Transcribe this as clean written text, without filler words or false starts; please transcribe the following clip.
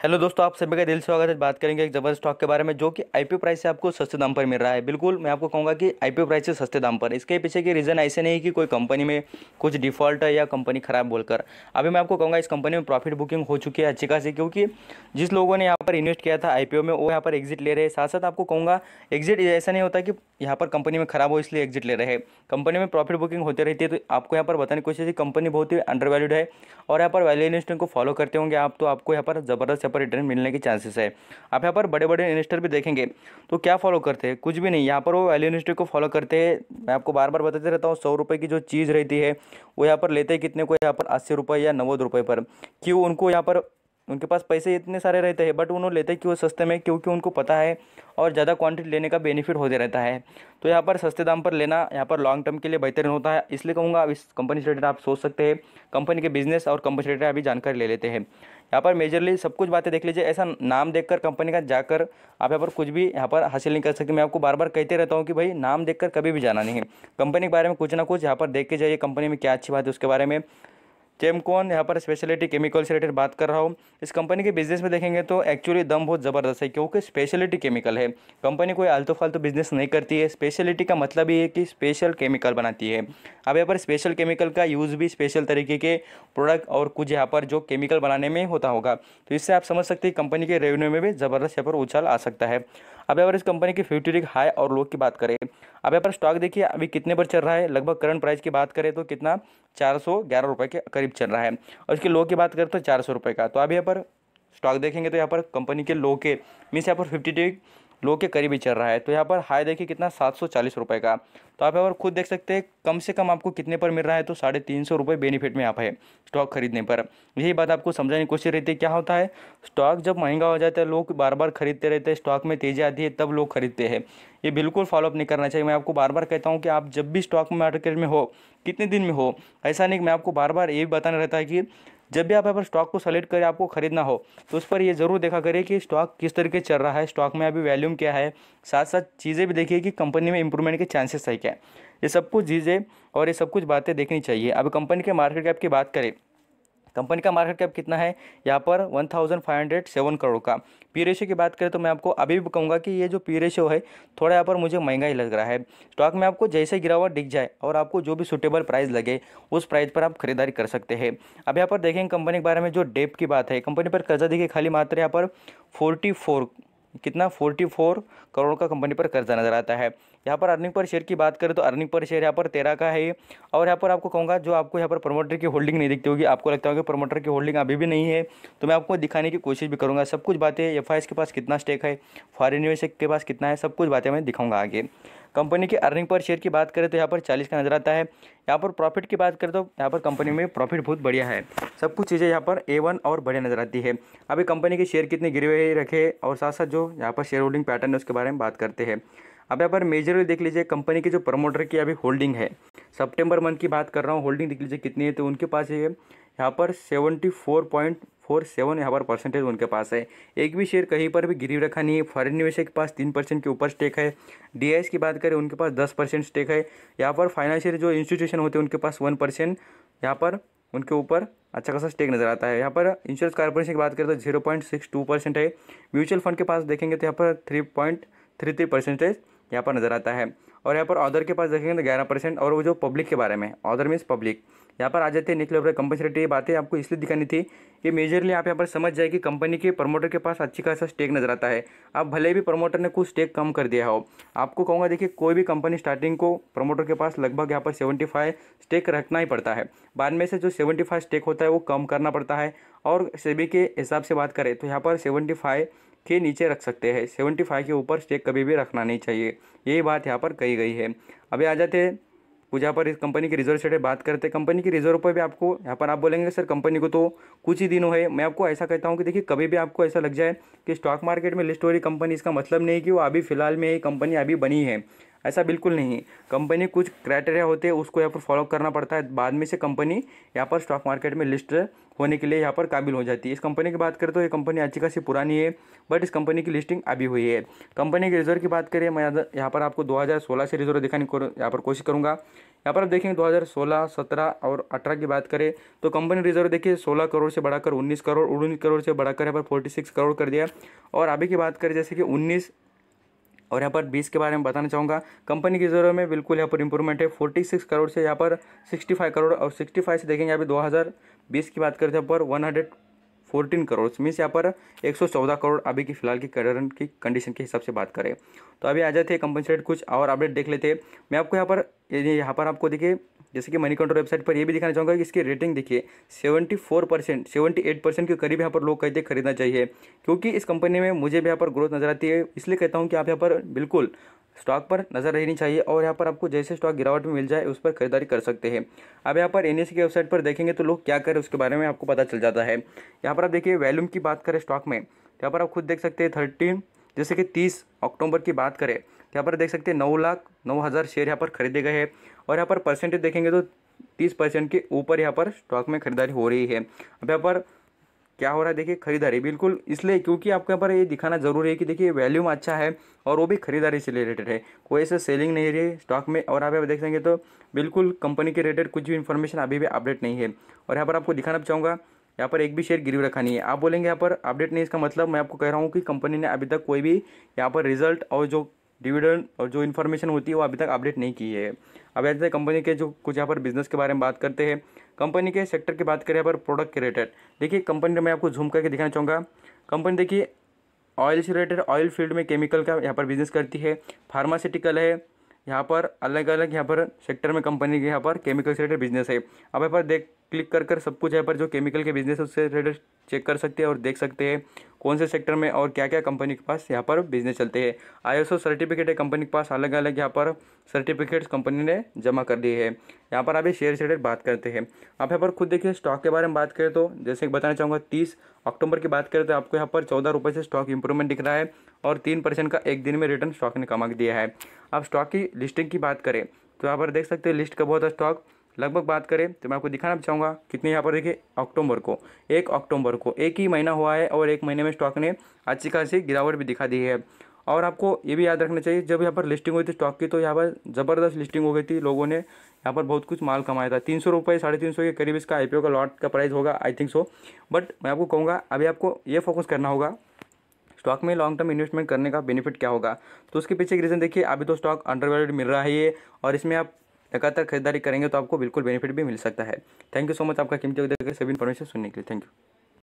Hello दोस्तों, आप सभी का दिल से स्वागत है। बात करेंगे एक जबरदस्त स्टॉक के बारे में जो कि आईपीओ प्राइस से आपको सस्ते दाम पर मिल रहा है। बिल्कुल मैं आपको कहूंगा कि आईपीओ प्राइस से सस्ते दाम पर। इसके पीछे के रीज़न ऐसे नहीं कि कोई कंपनी में कुछ डिफॉल्ट है या कंपनी खराब बोलकर। अभी मैं आपको कहूँगा इस कंपनी में प्रॉफिट बुकिंग हो चुकी है अच्छी खासी, क्योंकि जिस लोगों ने यहाँ पर इन्वेस्ट किया था आईपीओ में वो यहाँ पर एग्जिट ले रहे हैं। साथ साथ आपको कहूँगा एग्जिट ऐसा नहीं होता कि यहाँ पर कंपनी में खराब हो इसलिए एग्जिट ले रहे हैं। कंपनी में प्रॉफिट बुकिंग होती रहती है। तो आपको यहाँ पर बताने की कोशिश है, कंपनी बहुत ही अंडर वैल्यूड है और यहाँ पर वैल्यू इन्वेस्टिंग को फॉलो करते होंगे आप, तो आपको यहाँ पर ज़बरदस्त यहाँ पर रिटर्न मिलने की चांसेस है। आप यहाँ पर बड़े बड़े इन्वेस्टर भी देखेंगे तो क्या फॉलो करते हैं, कुछ भी नहीं, यहाँ पर वो वैल्यू इन्वेस्टिंग को फॉलो करते हैं। मैं आपको बार बार बताते रहता हूँ, 100 रुपये की जो चीज़ रहती है वो यहाँ पर लेते हैं कितने को, यहाँ पर 80 रुपये या 90 रुपये पर। क्यों? उनको यहाँ पर उनके पास पैसे इतने सारे रहते हैं बट उन्होंने लेते क्यों सस्ते में, क्योंकि उनको पता है और ज़्यादा क्वांटिटी लेने का बेनिफिट होते रहता है। तो यहाँ पर सस्ते दाम पर लेना यहाँ पर लॉन्ग टर्म के लिए बेहतरीन होता है। इसलिए कहूँगा अब इस कंपनी से रिलेटेड आप सोच सकते हैं, कंपनी के बिजनेस और कंपनी से रिलेटेड अभी जानकारी ले लेते हैं। यहाँ पर मेजरली सब कुछ बातें देख लीजिए, ऐसा नाम देखकर कंपनी का जाकर आप यहाँ पर कुछ भी यहाँ पर हासिल नहीं कर सकते। मैं आपको बार बार कहते रहता हूँ कि भाई नाम देखकर कभी भी जाना नहीं है, कंपनी के बारे में कुछ ना कुछ यहाँ पर देख के जाइए, कंपनी में क्या अच्छी बात है उसके बारे में। चेमकॉन यहाँ पर स्पेशलिटी केमिकल से रिलेटेड बात कर रहा हूँ। इस कंपनी के बिजनेस में देखेंगे तो एक्चुअली दम बहुत ज़बरदस्त है, क्योंकि स्पेशलिटी केमिकल है। कंपनी कोई आलतू फालतू बिजनेस नहीं करती है। स्पेशलिटी का मतलब ये है कि स्पेशल केमिकल बनाती है। अब यहाँ पर स्पेशल केमिकल का यूज़ भी स्पेशल तरीके के प्रोडक्ट और कुछ यहाँ पर जो केमिकल बनाने में होता होगा, तो इससे आप समझ सकते हैं कंपनी के रेवेन्यू में भी ज़बरदस्त यहाँ पर उछाल आ सकता है। अब अगर इस कंपनी की फ्यूचरिक हाई और लो की बात करें, अब यहाँ पर स्टॉक देखिए अभी कितने पर चल रहा है, लगभग करंट प्राइस की बात करें तो कितना 411 रुपये के करीब चल रहा है, और इसके लो की बात करें तो 400 रुपये का। तो अभी यहाँ पर स्टॉक देखेंगे तो यहाँ पर कंपनी के लो के मीन्स यहाँ पर 52 लो के करीब ही चल रहा है। तो यहाँ पर हाई देखिए कितना 740 रुपये का। तो आप यहाँ पर खुद देख सकते हैं कम से कम आपको कितने पर मिल रहा है, तो 350 रुपये बेनिफिट में आप है स्टॉक खरीदने पर। यही बात आपको समझाने की कोशिश रहती है। क्या होता है, स्टॉक जब महंगा हो जाता है लोग बार बार खरीदते रहते हैं, स्टॉक में तेजी आती है तब लोग खरीदते हैं। ये बिल्कुल फॉलोअप नहीं करना चाहिए। मैं आपको बार बार कहता हूँ कि आप जब भी स्टॉक मार्केट में हो, कितने दिन में हो, ऐसा नहीं। मैं आपको बार बार ये भी बताना रहता है कि जब भी आप यहाँ पर स्टॉक को सेलेक्ट करें, आपको खरीदना हो, तो उस पर ये ज़रूर देखा करें कि स्टॉक किस तरीके चल रहा है, स्टॉक में अभी वैल्यूम क्या है। साथ साथ चीज़ें भी देखिए कि कंपनी में इंप्रूवमेंट के चांसेस है क्या। ये सब कुछ चीज़ें और ये सब कुछ बातें देखनी चाहिए। अब कंपनी के मार्केट कैप की बात करें, कंपनी का मार्केट कैप कितना है यहाँ पर 1507 करोड़ का। पी रेशियो की बात करें तो मैं आपको अभी भी कहूँगा कि ये जो पी रेशियो है थोड़ा यहाँ पर मुझे महंगा ही लग रहा है। स्टॉक में आपको जैसे गिरावट दिख जाए और आपको जो भी सूटेबल प्राइस लगे उस प्राइस पर आप खरीदारी कर सकते हैं। अब यहाँ पर देखेंगे कंपनी के बारे में जो डेप की बात है, कंपनी पर कर्जा देखिए खाली मात्र यहाँ पर 44 कितना 44 करोड़ का कंपनी पर कर्जा नजर आता है। यहाँ पर अर्निंग पर शेयर की बात करें तो अर्निंग पर शेयर यहाँ पर 13 का है। और यहाँ पर आपको कहूँगा जो आपको यहाँ पर प्रमोटर की होल्डिंग नहीं दिखती होगी, आपको लगता होगा कि प्रमोटर की होल्डिंग अभी भी नहीं है, तो मैं आपको दिखाने की कोशिश भी करूँगा। सब कुछ बातें एफआईएस के पास कितना स्टेक है, फॉरेन निवेशक के पास कितना है, सब कुछ बातें मैं दिखाऊंगा आगे। कंपनी की अर्निंग पर शेयर की बात करें तो यहाँ पर 40 का नजर आता है। यहाँ पर प्रॉफिट की बात करें तो यहाँ पर कंपनी में प्रॉफिट बहुत बढ़िया है। सब कुछ चीज़ें यहाँ पर A1 और बढ़िया नजर आती है। अभी कंपनी के शेयर कितने गिरे हुए रखे और साथ साथ जो यहाँ पर शेयर होल्डिंग पैटर्न है उसके बारे में बात करते हैं। अब यहाँ पर मेजरली देख लीजिए कंपनी की जो प्रमोटर की अभी होल्डिंग है, सितंबर मंथ की बात कर रहा हूँ, होल्डिंग देख लीजिए कितनी है, तो उनके पास ये यहाँ पर 74.47 यहाँ पर परसेंटेज उनके पास है। एक भी शेयर कहीं पर भी गिरी रखा नहीं है। फॉरेन निवेशक के पास 3% के ऊपर स्टेक है। डीआईएस की बात करें उनके पास 10% स्टेक है। यहाँ पर फाइनेंशियल जो इंस्टीट्यूशन होते हैं उनके पास 1% यहाँ पर उनके ऊपर अच्छा खासा स्टेक नजर आता है। यहाँ पर इंश्योरेंस कॉर्पोरेशन की बात करें तो 0.62% है। म्यूचुअल फंड के पास देखेंगे तो यहाँ पर 3.33% यहाँ पर नजर आता है। और यहाँ पर ऑर्डर के पास देखेंगे तो 11%। और वो जो पब्लिक के बारे में, ऑर्डर मीन्स पब्लिक, यहाँ पर आ जाते हैं निकले हुए कंपनी। ये बातें आपको इसलिए दिखानी थी, ये मेजरली आप यहाँ पर समझ जाए कि कंपनी के प्रमोटर के पास अच्छी खासा स्टेक नजर आता है। अब भले भी प्रमोटर ने कुछ स्टेक कम कर दिया हो, आपको कहूँगा देखिए कोई भी कंपनी स्टार्टिंग को प्रमोटर के पास लगभग यहाँ पर 75 स्टेक रखना ही पड़ता है। बाद में से जो 75 स्टेक होता है वो कम करना पड़ता है। और सेबी के हिसाब से बात करें तो यहाँ पर 75 के नीचे रख सकते हैं, 75 के ऊपर स्टेक कभी भी रखना नहीं चाहिए। यही बात यहाँ पर कही गई है। अभी आ जाते हैं कुछ यहाँ पर इस कंपनी की रिजर्व से बात करते हैं। कंपनी की रिजर्व पर भी आपको यहाँ पर आप बोलेंगे सर कंपनी को तो कुछ ही दिनों है। मैं आपको ऐसा कहता हूँ कि देखिए कभी भी आपको ऐसा लग जाए कि स्टॉक मार्केट में लिस्ट हो रही कंपनी, इसका मतलब नहीं कि वो अभी फिलहाल में ये कंपनी अभी बनी है। ऐसा बिल्कुल नहीं। कंपनी कुछ क्राइटेरिया होते हैं, उसको यहाँ पर फॉलो करना पड़ता है, बाद में से कंपनी यहाँ पर स्टॉक मार्केट में लिस्ट होने के लिए यहाँ पर काबिल हो जाती है। इस कंपनी की बात करें तो ये कंपनी अच्छी खासी पुरानी है, बट इस कंपनी की लिस्टिंग अभी हुई है। कंपनी के रिजर्व की बात करें, मैं यहाँ पर आपको 2016 से रिजर्व दिखाने को यहाँ पर कोशिश करूँगा। यहाँ पर आप देखेंगे 2016, 17 और 18 की बात करें तो कंपनी रिजर्व देखिए 16 करोड़ से बढ़ाकर 19 करोड़, 19 करोड़ से बढ़ाकर यहाँ पर 46 करोड़ कर दिया। और अभी की बात करें जैसे कि 19 और यहाँ पर 20 के बारे में बताना चाहूँगा, कंपनी की रिजर्व में बिल्कुल यहाँ पर इंप्रूवमेंट है। 46 करोड़ से यहाँ पर 65 करोड़, और 65 से देखेंगे अभी 2020 की बात करते हैं पर 114 करोड़, मीन्स यहाँ पर 114 करोड़ अभी की फिलहाल की करंट की कंडीशन के हिसाब से बात करें। तो अभी आ जाते हैं कंपनी से कुछ और अपडेट देख लेते हैं। मैं आपको यहाँ पर आपको देखिए जैसे कि मनी कंट्रोल वेबसाइट पर ये भी दिखाना चाहूँगा कि इसकी रेटिंग देखिए 74%, 78% के करीब यहाँ पर लोग कहते हैं खरीदना चाहिए, क्योंकि इस कंपनी में मुझे भी यहाँ पर ग्रोथ नजर आती है। इसलिए कहता हूँ कि आप यहाँ पर बिल्कुल स्टॉक पर नज़र रहनी चाहिए, और यहाँ पर आपको जैसे स्टॉक गिरावट में मिल जाए उस पर खरीदारी कर सकते हैं। अब यहाँ पर एनएसई की वेबसाइट पर देखेंगे तो लोग क्या करें उसके बारे में आपको पता चल जाता है। यहाँ पर आप देखिए वैल्यूम की बात करें स्टॉक में, यहाँ पर आप खुद देख सकते हैं 13 जैसे कि 30 अक्टूबर की बात करें, यहाँ पर देख सकते हैं 9,09,000 शेयर यहाँ पर खरीदे गए हैं। और यहाँ पर परसेंटेज देखेंगे तो 30% के ऊपर यहाँ पर स्टॉक में खरीदारी हो रही है। अब यहाँ पर क्या हो रहा है देखिए, खरीदारी बिल्कुल इसलिए क्योंकि आपको यहाँ पर ये दिखाना जरूरी है कि देखिए वैल्यूम अच्छा है और वो भी खरीदारी से रिलेटेड है, कोई ऐसे सेलिंग नहीं रही स्टॉक में। और आप देखेंगे तो बिल्कुल कंपनी के रिलेटेड कुछ भी इन्फॉर्मेशन अभी भी अपडेट नहीं है। और यहाँ पर आपको दिखाना चाहूँगा, यहाँ पर एक भी शेयर गिरवी रखा नहीं है। आप बोलेंगे यहाँ पर अपडेट नहीं, इसका मतलब मैं आपको कह रहा हूँ कि कंपनी ने अभी तक कोई भी यहाँ पर रिजल्ट और जो डिविडेंड और जो इन्फॉर्मेशन होती है वो अभी तक अपडेट नहीं की है। अब ऐसे कंपनी के जो कुछ यहाँ पर बिजनेस के बारे में बात करते हैं। कंपनी के सेक्टर की बात करें यहाँ पर प्रोडक्ट के रिलेटेड, देखिए कंपनी मैं आपको झूम करके दिखाना चाहूँगा। कंपनी देखिए ऑयल से रिलेटेड, ऑयल फील्ड में केमिकल का यहाँ पर बिजनेस करती है। फार्मास्यूटिकल है, यहाँ पर अलग अलग यहाँ पर सेक्टर में कंपनी के यहाँ पर केमिकल से रिलेटेड बिजनेस है। अब यहाँ पर क्लिक कर सब कुछ यहाँ पर जो केमिकल के बिजनेस है उससे रिलेटेड चेक कर सकते हैं और देख सकते हैं कौन से सेक्टर में और क्या क्या कंपनी के पास यहाँ पर बिजनेस चलते हैं। आईएसओ सर्टिफिकेट है कंपनी के पास, अलग अलग यहाँ पर सर्टिफिकेट्स कंपनी ने जमा कर दिए है। यहाँ पर अभी शेयर से रिलेटेड बात करते हैं। आप यहाँ पर खुद देखिए स्टॉक के बारे में बात करें तो जैसे कि बताना चाहूँगा 30 अक्टूबर की बात करें तो आपको यहाँ पर 14 रुपये से स्टॉक इंप्रूवमेंट दिख रहा है, और 3% का एक दिन में रिटर्न स्टॉक ने कमा दिया है। अब स्टॉक की लिस्टिंग की बात करें तो यहाँ पर देख सकते हैं लिस्ट का बहुत स्टॉक लगभग बात करें तो मैं आपको दिखाना चाहूँगा कितने यहाँ पर देखिए अक्टूबर को 1 अक्टूबर को एक ही महीना हुआ है और एक महीने में स्टॉक ने अच्छी खासी गिरावट भी दिखा दी है। और आपको ये भी याद रखना चाहिए जब यहाँ पर लिस्टिंग हुई थी स्टॉक की तो यहाँ पर ज़बरदस्त लिस्टिंग हो गई थी, लोगों ने यहाँ पर बहुत कुछ माल कमाया था। 300 रुपये 350 के करीब इसका आईपीओ का लॉट का प्राइस होगा आई थिंक सो। बट मैं आपको कहूँगा अभी आपको ये फोकस करना होगा स्टॉक में लॉन्ग टर्म इन्वेस्टमेंट करने का बेनिफिट क्या होगा। तो उसके पीछे की रीज़न देखिए, अभी तो स्टॉक अंडरवैल्यूड मिल रहा है ये, और इसमें आप लगातार खरीदारी करेंगे तो आपको बिल्कुल बेनिफिट भी मिल सकता है। थैंक यू सो मच आपका कीमती वक्त देकर सभी इन्फॉर्मेशन सुनने के लिए। Thank you.